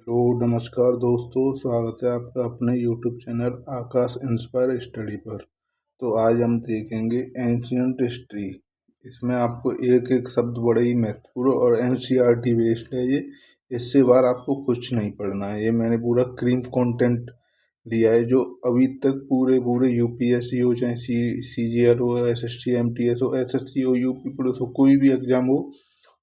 Hello नमस्कार दोस्तों, स्वागत है आपका अपने यूट्यूब चैनल आकाश इंस्पायर स्टडी पर। तो आज हम देखेंगे एंशियंट हिस्ट्री। इसमें आपको एक एक शब्द बड़ा ही महत्वपूर्ण और एनसीईआरटी बेस्ड है ये। इससे बाहर आपको कुछ नहीं पढ़ना है। ये मैंने पूरा क्रीम कंटेंट दिया है जो अभी तक पूरे पूरे यूपीएससी हो, चाहे सीजीएल हो, एसएससी एमटीएस हो, एसएससी हो, यूपी पुलिस हो, कोई भी एग्जाम हो,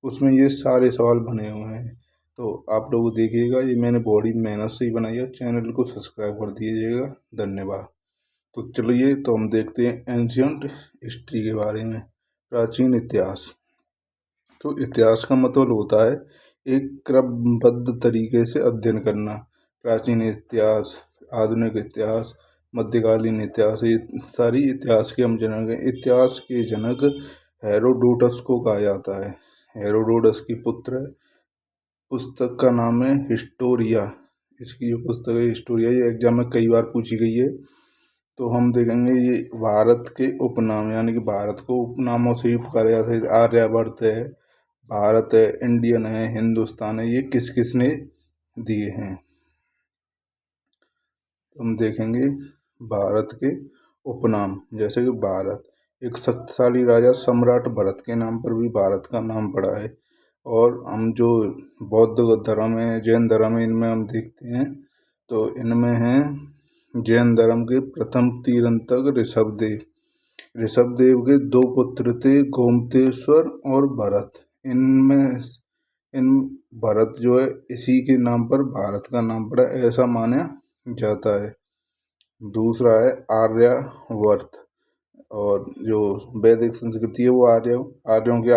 उसमें ये सारे सवाल बने हुए हैं। तो आप लोग देखिएगा, ये मैंने बड़ी मेहनत से ही बनाई है। चैनल को सब्सक्राइब कर दीजिएगा, धन्यवाद। तो चलिए, तो हम देखते हैं एंशियंट हिस्ट्री के बारे में, प्राचीन इतिहास। तो इतिहास का मतलब होता है एक क्रमबद्ध तरीके से अध्ययन करना। प्राचीन इतिहास, आधुनिक इतिहास, मध्यकालीन इतिहास, ये सारी इतिहास के हम जनक हैं। इतिहास के जनक हेरोडोटस को कहा जाता है। हेरोडोटस की पुत्र है। पुस्तक का नाम है हिस्टोरिया। इसकी जो पुस्तक है हिस्टोरिया, ये एग्जाम में कई बार पूछी गई है। तो हम देखेंगे ये भारत के उपनाम, यानी कि भारत को उपनामों से ही पुकारा जाता है। आर्यवर्त है, भारत है, इंडियन है, हिंदुस्तान है, ये किस किसने दिए हैं। तो हम देखेंगे भारत के उपनाम, जैसे कि भारत, एक शक्तिशाली राजा सम्राट भरत के नाम पर भी भारत का नाम पड़ा है। और हम जो बौद्ध धर्म है, जैन धर्म है, इनमें हम देखते हैं तो इनमें हैं जैन धर्म के प्रथम तीर्थंकर ऋषभदेव के दो पुत्र थे, गोमतेश्वर और भरत। इनमें इन भरत जो है, इसी के नाम पर भारत का नाम पड़ा, ऐसा माना जाता है। दूसरा है आर्यावर्त। और जो वैदिक संस्कृति है वो आर्यों के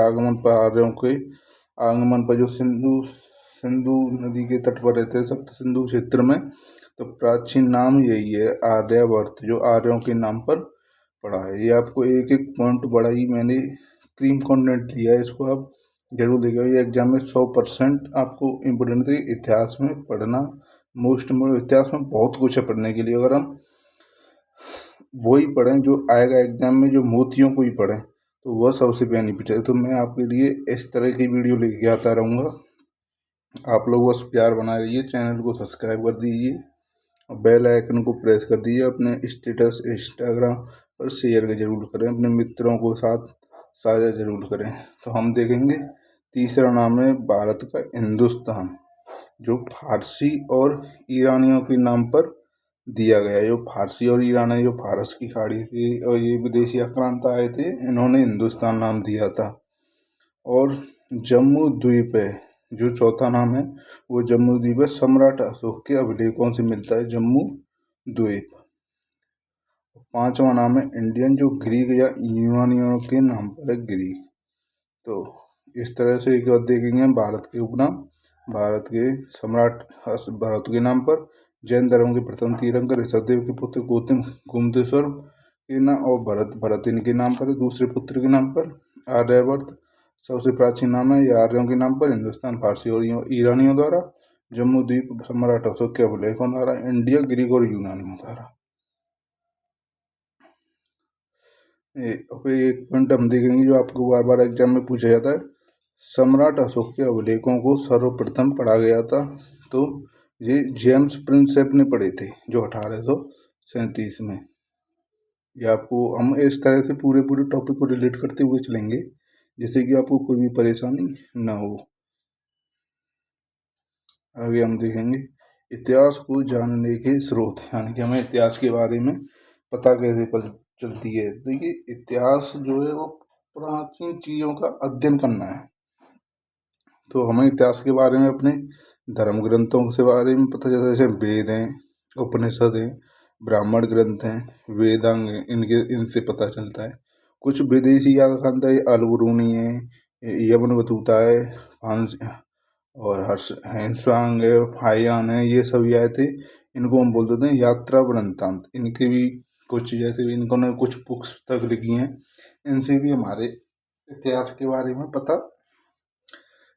आगमन पर जो सिंधु नदी के तट पर रहते हैं, सप्त सिंधु क्षेत्र में, तो प्राचीन नाम यही है आर्यावर्त, जो आर्यों के नाम पर पड़ा है। ये आपको एक एक पॉइंट बड़ा ही मैंने क्रीम कंटेंट लिया है, इसको आप जरूर देखिएगा। ये एग्जाम में 100% आपको इम्पोर्टेंट है। इतिहास में पढ़ना मोस्ट इम्पोर्टेंट। इतिहास में बहुत कुछ है पढ़ने के लिए। अगर हम वही पढ़ें जो आएगा एग्जाम में, जो मोतियों को ही पढ़ें, तो वह सबसे बेनिफिट है। तो मैं आपके लिए इस तरह की वीडियो लेके आता रहूँगा। आप लोग बस प्यार बनाए रहिए, चैनल को सब्सक्राइब कर दीजिए और बेल आइकन को प्रेस कर दीजिए। अपने स्टेटस इंस्टाग्राम पर शेयर जरूर करें, अपने मित्रों को साथ साझा जरूर करें। तो हम देखेंगे तीसरा नाम है भारत का हिंदुस्तान, जो फारसी और ईरानियों के नाम पर दिया गया। जो फारसी और ईरानी, जो फारस की खाड़ी थी और ये विदेशी आक्रांत आए थे, इन्होंने हिंदुस्तान नाम दिया था। और जम्मू द्वीप है, जो चौथा नाम है, वो जम्मू द्वीप है, सम्राट अशोक के अभिलेखों से मिलता है जम्मू द्वीप। पांचवा नाम है इंडियन, जो ग्रीक या यूनानियों के नाम पर है, ग्रीक। तो इस तरह से एक बार देखेंगे भारत के उपनाम। भारत के सम्राट भरत के नाम पर, जैन धर्म के प्रथम तीर्थंकर ऋषभदेव के पुत्र गोमतेश्वर के नाम, और भरत इनके नाम पर है, दूसरे पुत्र के नाम पर। आर्यवर्त सबसे प्राचीन नाम है, ये आर्यों के नाम पर। हिंदुस्तान फारसी और ईरानियों द्वारा। जम्मू द्वीप सम्राट अशोक के अभिलेखों द्वारा। इंडिया ग्रीक और यूनानियों द्वारा। एक पॉइंट हम देखेंगे जो आपको बार बार एग्जाम में पूछा जाता है। सम्राट अशोक के अभिलेखों को सर्वप्रथम पढ़ा गया था, तो ये जेम्स प्रिंसेप ने पढ़े थे, जो 1837 में। ये आपको हम इस तरह से पूरे पूरे टॉपिक को रिलेट करते हुए चलेंगे, जिससे कि आपको कोई भी परेशानी ना हो। आगे हम देखेंगे इतिहास को जानने के स्रोत, यानी कि हमें इतिहास के बारे में पता कैसे चलती है। देखिए, इतिहास जो है वो प्राचीन चीज़ों का अध्ययन करना है। तो हमें इतिहास के बारे में अपने धर्म ग्रंथों के बारे में पता चलता है, जैसे वेद हैं, उपनिषद हैं, ब्राह्मण ग्रंथ हैं, वेदांग हैं, इनसे पता चलता है। कुछ विदेशी ग्रंथ है, अलबरूनी है, यवन बतूता है, और हैंसवांग है, फाइयान है, ये सभी आए थे। इनको हम बोल देते हैं यात्रा वृत्तांत। इनके भी कुछ, जैसे इन्होंने कुछ पुस्तक लिखी हैं, इनसे भी हमारे इतिहास के बारे में पता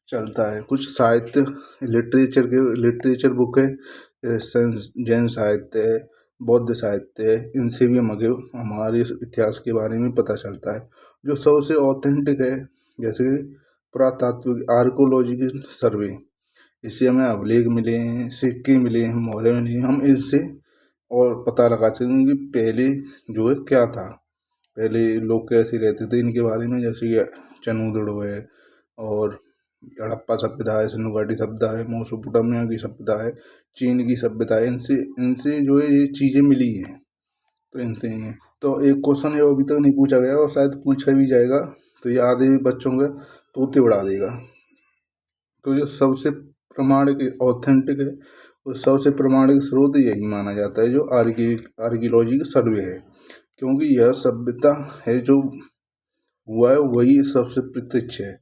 चलता है। कुछ साहित्य लिटरेचर बुक है, जैन साहित्य है, बौद्ध साहित्य है, इनसे भी हमारे इतिहास के बारे में पता चलता है। जो सबसे ऑथेंटिक है, जैसे पुरातात्विक आर्कोलॉजिकल सर्वे, इससे हमें अभिलेख मिले हैं, सिक्के मिले हैं, मोहरें मिली हैं। हम इनसे और पता लगा सकेंगे कि पहले जो है क्या था, पहले लोग कैसे रहते थे इनके बारे में। जैसे कि चनूदड़ो है और हड़प्पा सभ्यता है, सिंधु घाटी सभ्यता है, मेसोपोटामिया की सभ्यता है, चीन की सभ्यता है। इनसे इनसे जो है ये चीज़ें मिली हैं, तो इनसे ही है। तो एक क्वेश्चन जो अभी तक नहीं पूछा गया और शायद पूछा भी जाएगा तो ये आधे बच्चों के तोते उड़ा देगा। तो ये सबसे प्रमाणिक ऑथेंटिक है और सबसे प्रमाणिक स्रोत यही माना जाता है जो आर्कियोलॉजी सर्वे है, क्योंकि यह सभ्यता है जो हुआ है वही सबसे प्रत्यक्ष है।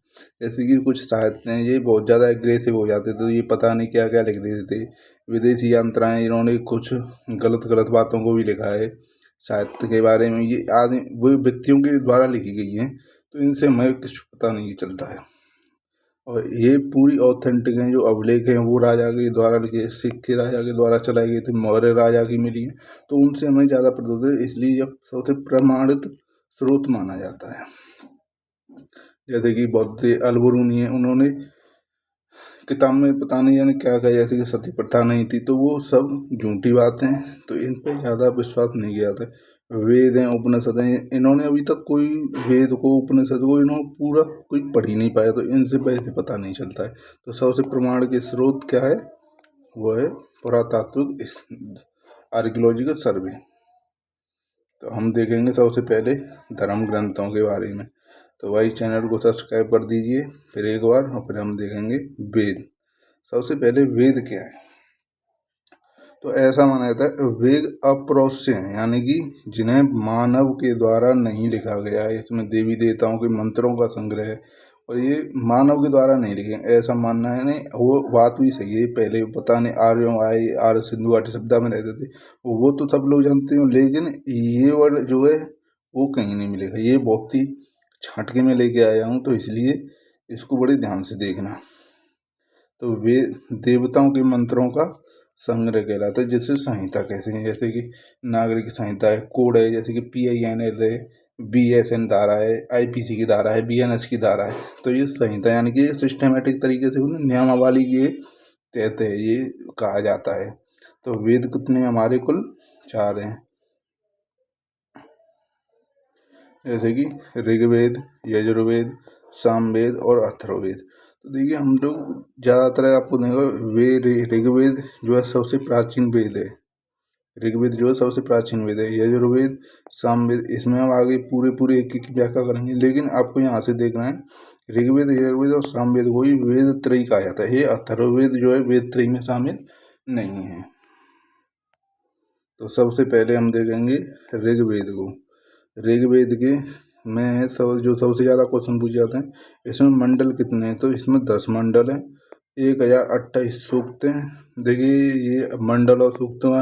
जैसे कि कुछ साहित्य हैं ये बहुत ज़्यादा एग्रेसिव हो जाते थे, तो ये पता नहीं क्या क्या लिख देते थे। विदेशी यंत्राएँ इन्होंने कुछ गलत गलत बातों को भी लिखा है साहित्य के बारे में। ये आदमी वो व्यक्तियों के द्वारा लिखी गई हैं, तो इनसे हमें कुछ पता नहीं चलता है। और ये पूरी ऑथेंटिक हैं। जो अभिलेख हैं वो राजा के द्वारा लिखे, सिक्के राजा के द्वारा चलाए गए थे, मौर्य राजा की मिली है, तो उनसे हमें ज़्यादा प्रदूत है, इसलिए यह सबसे प्रमाणित स्रोत माना जाता है। जैसे कि बौद्ध अलबरूनी है, उन्होंने किताब में पता नहीं यानी क्या क्या, जैसे कि सती प्रथा नहीं थी, तो वो सब झूठी बातें हैं, तो इन पे ज़्यादा विश्वास नहीं किया जाता है। वेद हैं, उपनिषद हैं, इन्होंने अभी तक कोई वेद को उपनिषद को इन्होंने पूरा कोई पढ़ ही नहीं पाया, तो इनसे वैसे पता नहीं चलता है। तो सबसे प्रमाण के स्रोत क्या है, वो है पुरातात्विक आर्कियोलॉजिकल सर्वे। तो हम देखेंगे सबसे पहले धर्म ग्रंथों के बारे में। तो भाई चैनल को सब्सक्राइब कर दीजिए फिर एक बार, और फिर हम देखेंगे वेद। सबसे पहले वेद क्या है, तो ऐसा माना जाता है वेद अप्रोच्य हैं, यानी कि जिन्हें मानव के द्वारा नहीं लिखा गया है। इसमें देवी देवताओं के मंत्रों का संग्रह है और ये मानव के द्वारा नहीं लिखे, ऐसा मानना है। नहीं, वो बात भी सही है। पहले पता नहीं आर्यों आए, आर्य सिंधु घाटी सभ्यता में रहते थे, वो तो सब लोग जानते हो, लेकिन ये वर्ड जो है वो कहीं नहीं मिलेगा। ये बहुत ही छाटके में लेके आया हूँ, तो इसलिए इसको बड़े ध्यान से देखना। तो वे देवताओं के मंत्रों का संग्रह कहलाता है, जिसे संहिता कहते हैं। जैसे कि नागरिक संहिता है, कोड है, जैसे कि PINL है, BSN धारा है, IPC की धारा है, BNS की धारा है। तो ये संहिता यानी कि सिस्टमेटिक तरीके से नियमावली के तहत है, ये कहा जाता है। तो वेद कितने हमारे कुल 4 हैं, जैसे कि ऋग्वेद, यजुर्वेद, सामवेद और अथर्ववेद। तो देखिए हम लोग ज़्यादातर आपको देखा ऋग्वेद जो है सबसे प्राचीन वेद है। ऋग्वेद जो है सबसे प्राचीन वेद है। यजुर्वेद, सामवेद, इसमें हम आगे पूरे पूरे एक एक की व्याख्या करेंगे, लेकिन आपको यहाँ से देखना है ऋग्वेद, यजुर्वेद और सामवेद को ही वेद त्रयी कहा जाता है। ये अथर्ववेद जो है वेद त्रयी में शामिल नहीं है। तो सबसे पहले हम देखेंगे ऋग्वेद को। ऋग्वेद के में जो सबसे ज़्यादा क्वेश्चन पूछे जाते हैं, इसमें मंडल कितने हैं, तो इसमें 10 मंडल हैं, 1028 सूक्त हैं। देखिए ये मंडल और सूक्त का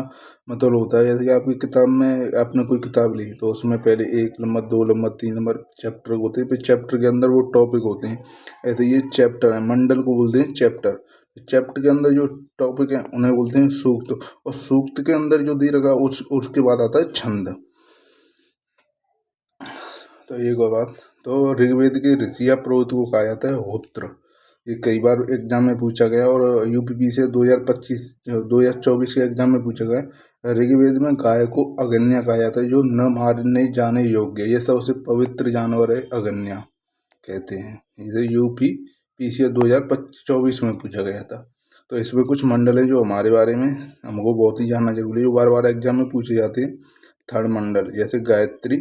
मतलब होता है, जैसे कि आपकी किताब में आपने कोई किताब ली तो उसमें पहले 1 नंबर, 2 नंबर, 3 नंबर चैप्टर होते हैं, फिर चैप्टर के अंदर वो टॉपिक होते हैं। ऐसे ये चैप्टर है, मंडल को बोलते हैं चैप्टर। चैप्टर के अंदर जो टॉपिक है उन्हें बोलते हैं सूक्त, और सूक्त के अंदर जो दे रखा उसके बाद आता है छंद। तो एक और बात, तो ऋग्वेद के ऋषि या पुरोहित को कहा जाता है होत्र। ये कई बार एग्जाम में पूछा गया और UPP से 2024 के एग्जाम में पूछा गया। ऋग्वेद में गाय को अगन्या कहा जाता है, जो न मारने जाने योग्य, ये सबसे पवित्र जानवर है, अगन्या कहते हैं। इसे UPPC 2024 में पूछा गया था। तो इसमें कुछ मंडल हैं जो हमारे बारे में हमको बहुत ही जानना जरूरी है, जो बार बार एग्जाम में पूछे जाते हैं। थर्ड मंडल, जैसे गायत्री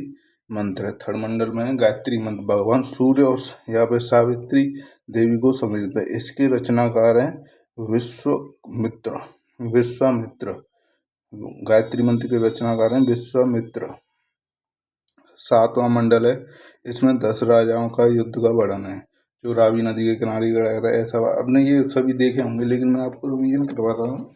मंत्र है, थर्ड मंडल में गायत्री मंत्र भगवान सूर्य और यहाँ पे सावित्री देवी को समर्पित है। इसके रचनाकार हैं विश्वामित्र। गायत्री मंत्र के रचनाकार हैं विश्वामित्र। 7वां मंडल है, इसमें 10 राजाओं का युद्ध का वर्णन है, जो रावी नदी के किनारे गया था। ऐसा आपने ये सभी देखे होंगे, लेकिन मैं आपको रिवीजन करवा रहा हूँ।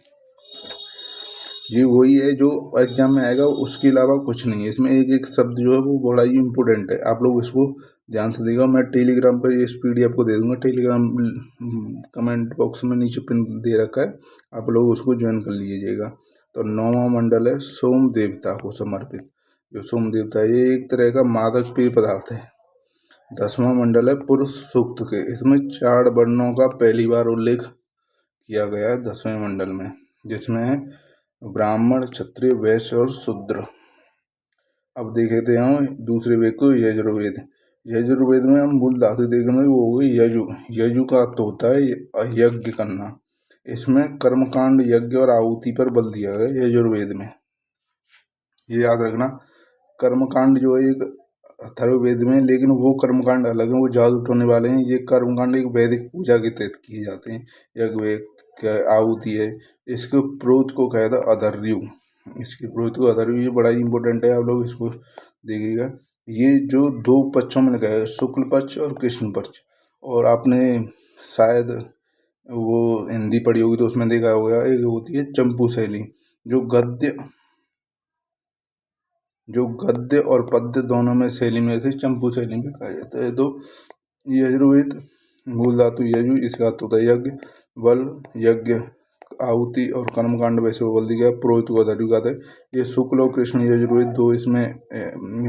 ये वही है जो एग्जाम में आएगा, उसके अलावा कुछ नहीं है। इसमें एक एक शब्द जो है वो बड़ा ही इम्पोर्टेंट है, आप लोग इसको ध्यान से देखिएगा। मैं टेलीग्राम पर इस PDF को दे दूंगा, टेलीग्राम कमेंट बॉक्स में नीचे पिन दे रखा है, आप लोग उसको ज्वाइन कर लीजिएगा। तो 9वां मंडल है सोम देवता को समर्पित। जो सोम देवता है ये एक तरह का मादक पेय पदार्थ है। 10वां मंडल है पुरुष सूक्त के, इसमें 4 वर्णों का पहली बार उल्लेख किया गया है 10वें मंडल में, जिसमें है ब्राह्मण, क्षत्रिय, वैश्य और शूद्र। अब देखते हैं दूसरे वेद को, यजुर्वेद। यजुर्वेद में हम मूल धातु देखेंगे, वो होगी यजु। यजु का अर्थ होता है यज्ञ करना। इसमें कर्मकांड, यज्ञ और आहुति पर बल दिया गया यजुर्वेद में, ये याद रखना। कर्मकांड जो है एक अथर्ववेद में, लेकिन वो कर्मकांड अलग है, वो जादू टोने वाले हैं। ये कर्मकांड एक वैदिक पूजा के तहत किए जाते हैं। यज्ञ आहुति है, इसके प्रोत को कहता है अधर्यु। इसकी प्रोत को अधर्यु, ये बड़ा ही इंपॉर्टेंट है, आप लोग इसको देखिएगा। ये जो दो पक्षों में लिखा है, शुक्ल पक्ष और कृष्ण पक्ष, और आपने शायद वो हिंदी पढ़ी होगी तो उसमें देखा होगा, एक होती है चंपू शैली, जो गद्य और पद्य दोनों में शैली में से चंपू शैली में कहा जाता है। तो यजुर्वेद मूल धातु यजु, इसका अर्थ होता है यज्ञ, बल, यज्ञ, आहुति और कर्मकांड वैसे बल दिया गया। पुरोहित को अधर्यु कहते हैं। ये शुक्ल और कृष्ण यजुर्वेद दो इसमें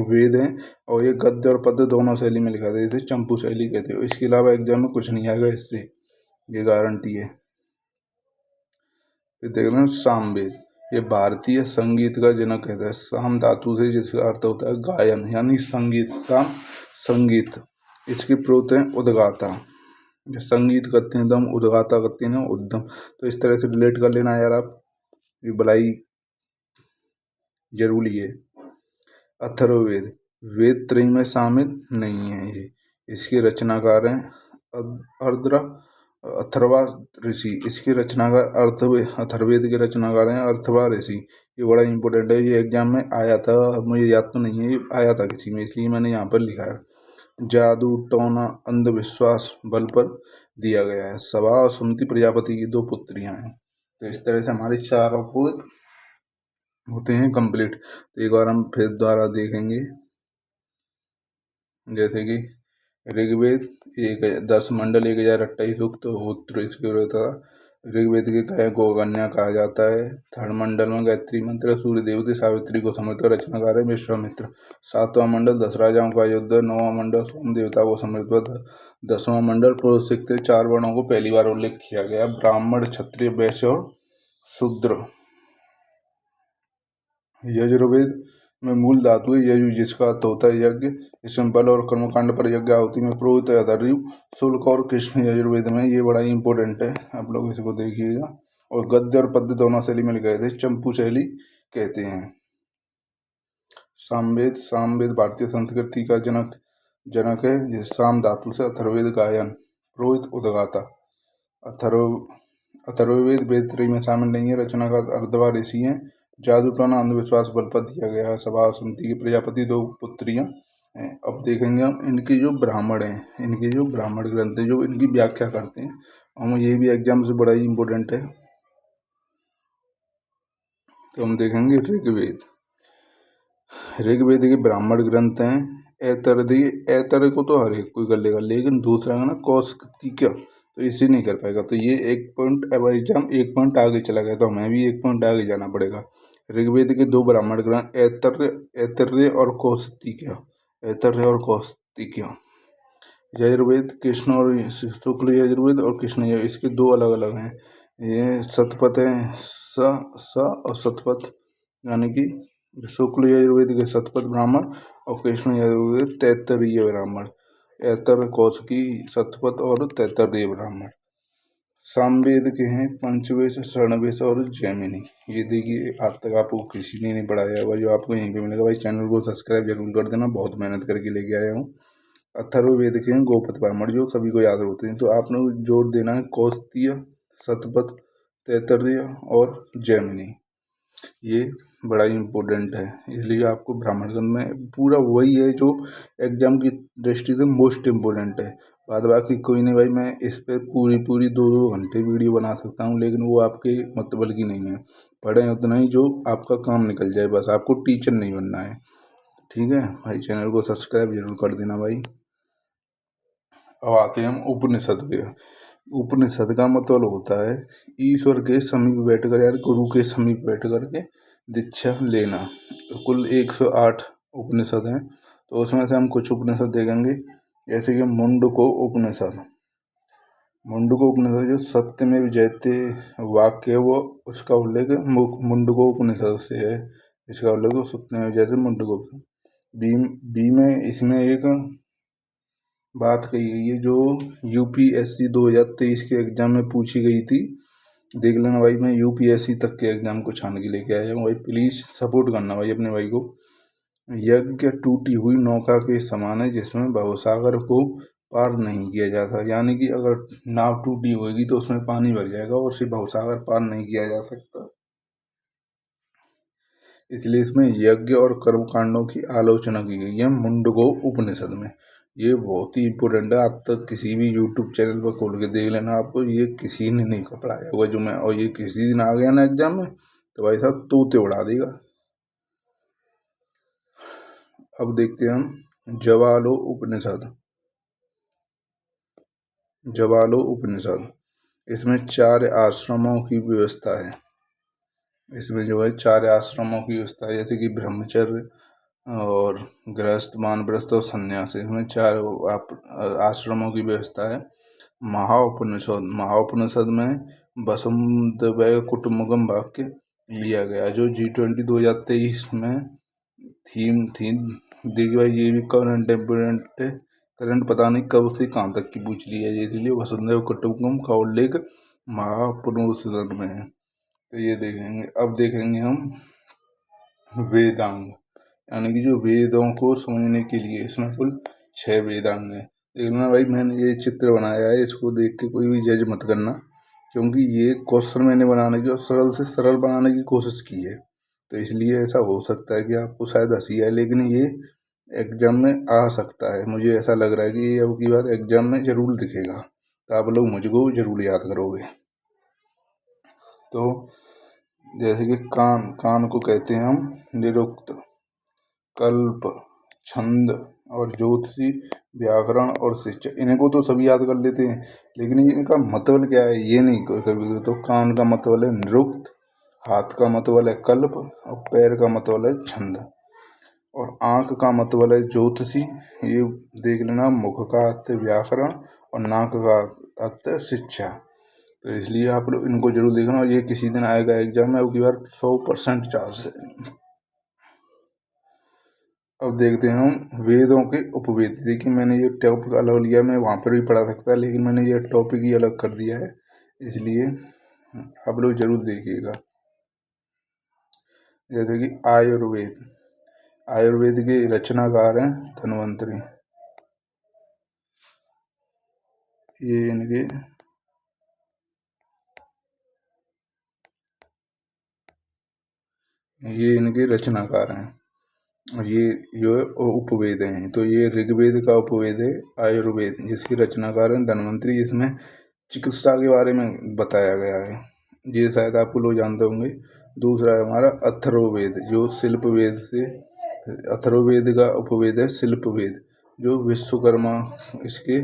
वेद हैं, और ये गद्य और पद्य दोनों शैली में लिखा था, इसे चंपू शैली कहते हैं। इसके अलावा एग्जाम में कुछ नहीं आएगा इससे, ये गारंटी है। फिर देखते हैं सामवेद। ये भारतीय संगीत का जनक कहता है। साम धातु से, जिसका अर्थ होता है गायन यानी संगीत। साम संगीत, इसकी प्रोत है उद्गाता। जो संगीत करते हैं दम, उद्गाता करते हैं उद्यम। तो इस तरह से रिलेट कर लेना यार आप, ये बलाई जरूरी है। अथर्ववेद वेद त्रयी में शामिल नहीं है ये। इसके रचनाकार हैं अर्द्र अथर्वा ऋषि। इसके रचनाकार अथर्ववेद के रचनाकार हैं अथर्वा ऋषि। ये बड़ा इंपॉर्टेंट है, ये एग्जाम में आया था, मुझे याद तो नहीं है, ये आया था किसी में, इसलिए मैंने यहाँ पर लिखा है। जादू टोना अंधविश्वास बल पर दिया गया है। सभा और सुमति प्रजापति की 2 पुत्रियां हैं। तो इस तरह से हमारे 4 अपूत होते हैं कंप्लीट। तो एक बार हम फिर द्वारा देखेंगे, जैसे कि ऋग्वेद 10 मंडल 1028 सूक्त होत्र इसके होता। ऋग्वेद के कहे गोकन्या कहा जाता है। 3rd मंडल में गायत्री मंत्र, सूर्य देवती सावित्री को समर्पित, रचनाकार है विश्वामित्र। 7वां मंडल 10 राजाओं का युद्ध। 9वां मंडल सोम देवता को समर्पित। 10वां मंडल पुरुष से 4 वर्णों को पहली बार उल्लेख किया गया, ब्राह्मण, क्षत्रिय, वैश्य और शूद्र। यजुर्वेद में मूल धातु है यजु, जिसका अर्थ होता है यज्ञ। इसमें बल और कर्मकांड पर यज्ञ आहुति में पुरोहित है अधर्यु। शुल्क और कृष्ण यजुर्वेद में, ये बड़ा ही इंपॉर्टेंट है, आप लोग इसको देखिएगा। और गद्य और पद्य दोनों शैली में लिखे थे, चंपू शैली कहते हैं। सामवेद। सामवेद भारतीय संस्कृति का जनक है, जिस साम धातु से अथर्ववेद गायन, पुरोहित उद्गाता। अथर्ववेद वेद त्रयी में शामिल नहीं है, रचनाकार अर्धवा ऋषि हैं। जादू टोना अंधविश्वास बल पर दिया गया है। सभा सुमति की प्रजापति 2 पुत्रियां हैं। अब देखेंगे हम इनके जो ब्राह्मण हैं, इनके जो ब्राह्मण ग्रंथ हैं, जो इनकी व्याख्या करते हैं, हम ये भी एग्जाम से बड़ा ही इंपॉर्टेंट है। तो हम देखेंगे ऋग्वेद। ऋग्वेद के ब्राह्मण ग्रंथ हैं ऐतर को तो हर एक कोई कर लेगा, लेकिन दूसरा है ना कौशिक, तो इसे नहीं कर पाएगा। तो ये 1 पॉइंट, अब एग्जाम 1 पॉइंट आगे चला गया, तो हमें भी 1 पॉइंट आगे जाना पड़ेगा। ऋग्वेद के 2 ब्राह्मण ग्रंथ ऐतर्य और कौशिक। यजुर्वेद कृष्ण और शुक्ल यजुर्वेद और कृष्ण यजुर्वेद, इसके 2 अलग अलग हैं। ये शतपथ है, स और शतपथ, यानी कि शुक्ल यजुर्वेद के शतपथ ब्राह्मण और कृष्ण यजुर्वेद तैत्तरीय ब्राह्मण। ऐतर कौशिकी, शतपथ और तैत्तरीय ब्राह्मण। सामवेद के हैं पंचवेश, शरणवेश और जैमिनी। ये देखिए, आज तक आपको किसी ने नहीं पढ़ाया भाई, जो आपको यहीं पे मिलेगा। भाई चैनल को सब्सक्राइब जरूर कर देना, बहुत मेहनत करके लेके आया हूँ। अथर्ववेद के हैं गोपथ ब्राह्मण, जो सभी को याद होते हैं। तो आपने जोड़ देना है कौस्तीय, शतपथ, तैत्तरीय और जैमिनी। ये बड़ा ही इम्पोर्टेंट है, इसलिए आपको ब्राह्मण ग्रंथ में पूरा वही है जो एग्जाम की दृष्टि से मोस्ट इम्पोर्टेंट है। बाद बाकी कोई नहीं भाई, मैं इस पर पूरी 2 घंटे वीडियो बना सकता हूँ, लेकिन वो आपके मतलब की नहीं है। पढ़ें उतना ही जो आपका काम निकल जाए, बस आपको टीचर नहीं बनना है। ठीक है भाई, चैनल को सब्सक्राइब जरूर कर देना भाई। अब आते हैं हम उपनिषद के। उपनिषद का मतलब होता है ईश्वर के समीप बैठकर, यार गुरु के समीप बैठ करके दीक्षा लेना। कुल 108 उपनिषद हैं, तो उसमें से हम कुछ उपनिषद देखेंगे, जैसे कि मुंडको उपनिषद। मुंडको उपनिषद जो सत्यमेव जयते वाक्य है वो उसका उल्लेख मुंडको उपनिषद से है। इसका उल्लेख सत्यमेव जयते मुंडको बी में इसमें एक बात कही गई है जो यूपीएससी 2023 के एग्जाम में पूछी गई थी। देख लेना भाई, मैं यूपीएससी तक के एग्जाम को छान के लेके आया हूँ भाई, प्लीज सपोर्ट करना भाई अपने भाई को। यज्ञ टूटी हुई नौका के समान है जिसमें भवसागर को पार नहीं किया जाता। यानी कि अगर नाव टूटी होगी तो उसमें पानी भर जाएगा और उसे भवसागर पार नहीं किया जा सकता। इसलिए इसमें यज्ञ और कर्म कांडों की आलोचना की गई है मुंडको उपनिषद में। ये बहुत ही इम्पोर्टेंट है। आप तक किसी भी यूट्यूब चैनल पर खोल के देख लेना, आपको ये किसी ने नहीं पढ़ाया होगा जो मैं, और ये किसी दिन आ गया ना एग्जाम में तो भाई साहब तोते उड़ा देगा। अब देखते हैं हम जवालो उपनिषद। जवालो उपनिषद इसमें 4 आश्रमों की व्यवस्था है। इसमें जो है 4 आश्रमों की व्यवस्था है, जैसे कि ब्रह्मचर्य और गृहस्थ, वानप्रस्थ और संन्यास। इसमें 4 आश्रमों की व्यवस्था है। महाउपनिषद में वसुदेव कुटुम्बकम वाक्य लिया गया जो G20 2023 में थीम थी। देखिए भाई ये भी करंट पता नहीं कब से कहाँ तक की पूछ ली है, इसलिए वसुदेव कुटुम्बकम का उल्लेख महाउपनिषद में है। तो ये देखेंगे। अब देखेंगे हम वेदांग, यानी कि जो वेदों को समझने के लिए इसमें कुल 6 वेदांग हैं। देखना भाई, मैंने ये चित्र बनाया है, इसको देख के कोई भी जज मत करना, क्योंकि ये क्वेश्चन मैंने बनाने की और सरल से सरल बनाने की कोशिश की है। तो इसलिए ऐसा हो सकता है कि आपको शायद हंसी आए, लेकिन ये एग्जाम में आ सकता है। मुझे ऐसा लग रहा है कि ये अब की बार एग्जाम में जरूर दिखेगा, तो आप लोग मुझको जरूर याद करोगे। तो जैसे कि कान को कहते हैं हम निरुक्त, कल्प, छंद और ज्योतिषी, व्याकरण और शिक्षा। इनको तो सभी याद कर लेते हैं, लेकिन इनका मतलब क्या है ये नहीं कभी। तो कान का मतलब है निरुक्त, हाथ का मतलब है कल्प और पैर का मतलब है छंद, और आँख का मतलब है ज्योतिषी। ये देख लेना। मुख का अर्थ है व्याकरण और नाक का अर्थ है शिक्षा। तो इसलिए आप लोग इनको जरूर देखना, और ये किसी दिन आएगा एग्जाम में, अब की बार 100% चांस है। अब देखते हैं हम वेदों के उपवेद। देखिए मैंने ये टॉपिक अलग लिया, मैं वहाँ पर भी पढ़ा सकता, लेकिन मैंने ये टॉपिक ही अलग कर दिया है, इसलिए आप लोग जरूर देखिएगा। जैसे कि आयुर्वेद, आयुर्वेद के रचनाकार हैं धन्वंतरी। ये इनके रचनाकार हैं, और ये जो है उपवेद हैं। तो ये ऋग्वेद का उपवेद है आयुर्वेद, जिसके रचनाकार हैं धन्वंतरी। इसमें चिकित्सा के बारे में बताया गया है, ये शायद आपको लोग जानते होंगे। दूसरा है हमारा अथर्ववेद, जो शिल्प वेद से, अथर्ववेद का उपवेद है शिल्प वेद, जो विश्वकर्मा इसके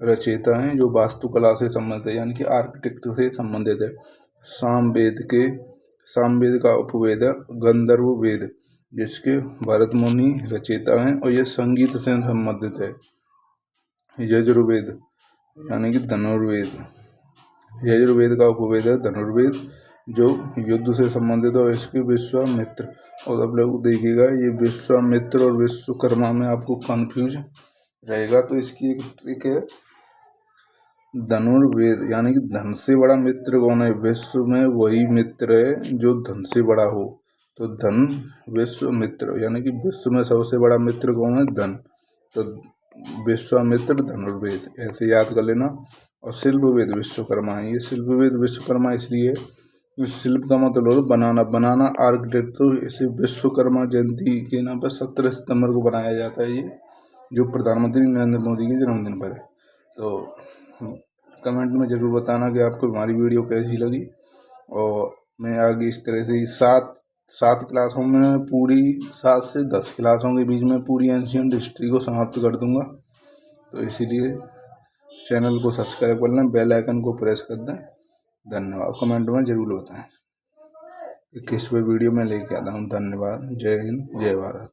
रचयिता हैं, जो वास्तुकला से संबंधित है, यानी कि आर्किटेक्ट से संबंधित है। सामवेद का उपवेद है गंधर्व वेद, जिसके भरत मुनि रचयिता हैं, और ये संगीत से संबंधित है। यजुर्वेद यानी कि धनुर्वेद, यजुर्वेद का उपवेद है धनुर्वेद, जो युद्ध से संबंधित है। इसके विश्वामित्र, और आप लोग देखिएगा ये विश्वामित्र और विश्वकर्मा में आपको कंफ्यूज रहेगा, तो इसकी एक ट्रिक है। धनुर्वेद यानी कि धन से बड़ा मित्र कौन है विश्व में, वही मित्र है जो धन से बड़ा हो। तो धन विश्व मित्र, यानी कि विश्व में सबसे बड़ा मित्र कौन है, धन। तो विश्वामित्र धनुर्वेद, ऐसे याद कर लेना। और शिल्पवेद विश्वकर्मा है। ये शिल्पवेद विश्वकर्मा इसलिए, शिल्प का मतलब बनाना आर्किटेक्ट। तो इसे विश्वकर्मा जयंती के नाम पर 17 सितंबर को बनाया जाता है, ये जो प्रधानमंत्री नरेंद्र मोदी के जन्मदिन पर है। तो कमेंट में ज़रूर बताना कि आपको हमारी वीडियो कैसी लगी, और मैं आगे इस तरह से 7 क्लासों में, पूरी 7 से 10 क्लासों के बीच में पूरी एंशिएंट हिस्ट्री को समाप्त कर दूंगा। तो इसीलिए चैनल को सब्सक्राइब कर लें, बेल आइकन को प्रेस कर दें। धन्यवाद। कमेंट में ज़रूर बताएं कि किस वीडियो में लेके आता हूँ। धन्यवाद। जय हिंद, जय भारत।